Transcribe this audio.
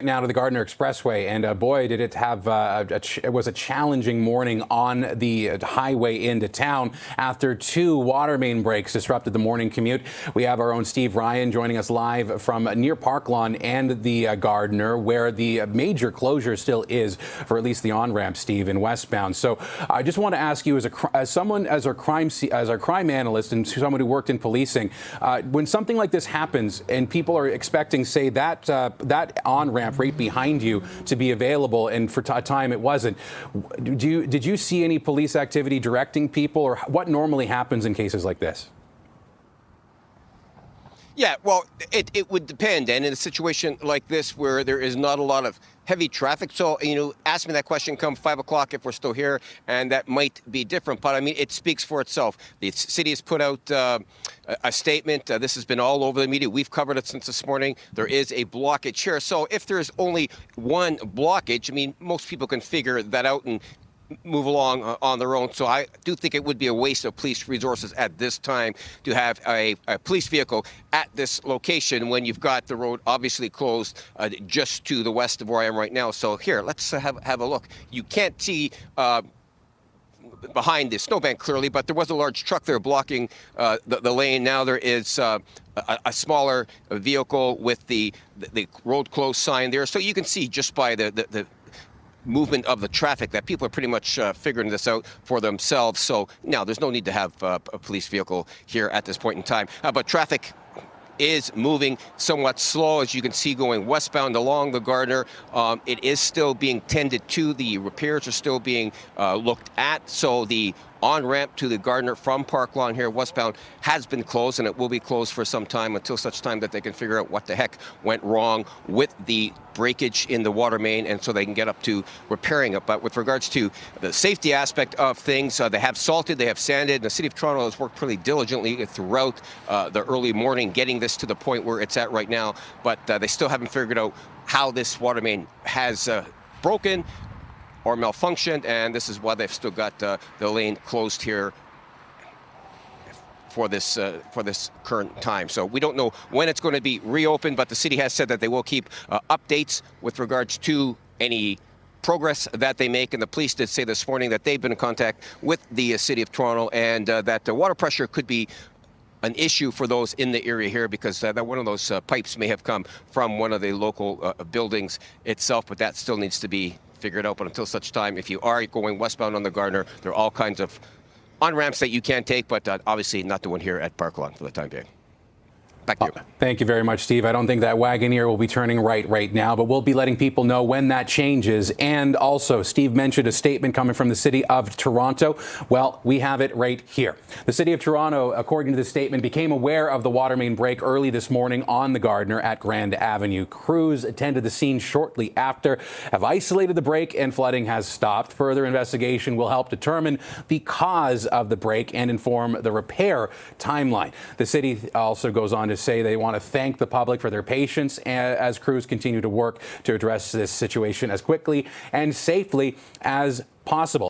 now to the Gardiner Expressway, and boy, did it have it was a challenging morning on the highway into town after two water main breaks disrupted the morning commute. We have our own Steve Ryan joining us live from near Park Lawn and the Gardiner, where the major closure still is for at least the on-ramp, Steve, in westbound. So I just want to ask you, as our crime analyst and someone who worked in policing, when something like this happens and people are expecting, say, that on-ramp right behind you to be available, and for a time it wasn't, did you see any police activity directing people, or what normally happens in cases like this? Yeah, well, it would depend. And in a situation like this where there is not a lot of heavy traffic, so, ask me that question come 5 o'clock if we're still here, and that might be different. But, I mean, it speaks for itself. The city has put out a statement. This has been all over the media. We've covered it since this morning. There is a blockage here. So if there's only one blockage, I mean, most people can figure that out and move along on their own. So I do think it would be a waste of police resources at this time to have a police vehicle at this location when you've got the road obviously closed just to the west of where I am right now. So here, let's have a look. You can't see behind the snowbank clearly, but there was a large truck there blocking the lane. Now there is a smaller vehicle with the road closed sign there. So you can see just by the movement of the traffic that people are pretty much figuring this out for themselves. So now there's no need to have a police vehicle here at this point in time. But traffic is moving somewhat slow, as you can see, going westbound along the Gardiner. It is still being tended to. The repairs are still being looked at. So the on-ramp to the Gardiner from Park Lawn here westbound has been closed, and it will be closed for some time until such time that they can figure out what the heck went wrong with the breakage in the water main, and so they can get up to repairing it. But with regards to the safety aspect of things, they have salted, they have sanded, and the City of Toronto has worked pretty diligently throughout the early morning getting this to the point where it's at right now, but they still haven't figured out how this water main has broken or malfunctioned, and this is why they've still got the lane closed here for this current time. So we don't know when it's going to be reopened, but the city has said that they will keep updates with regards to any progress that they make. And the police did say this morning that they've been in contact with the City of Toronto, and that the water pressure could be an issue for those in the area here, because that one of those pipes may have come from one of the local buildings itself, but that still needs to be figured out. But until such time, if you are going westbound on the Gardiner, there are all kinds of on-ramps that you can take, but obviously not the one here at Park Lawn for the time being. Back to you. Thank you very much, Steve. I don't think that Wagoneer will be turning right now, but we'll be letting people know when that changes. And also, Steve mentioned a statement coming from the City of Toronto. Well, we have it right here. The City of Toronto, according to the statement, became aware of the water main break early this morning on the Gardiner at Grand Avenue. Crews attended the scene shortly after, have isolated the break, and flooding has stopped. Further investigation will help determine the cause of the break and inform the repair timeline. The city also goes on to say they want to thank the public for their patience as crews continue to work to address this situation as quickly and safely as possible.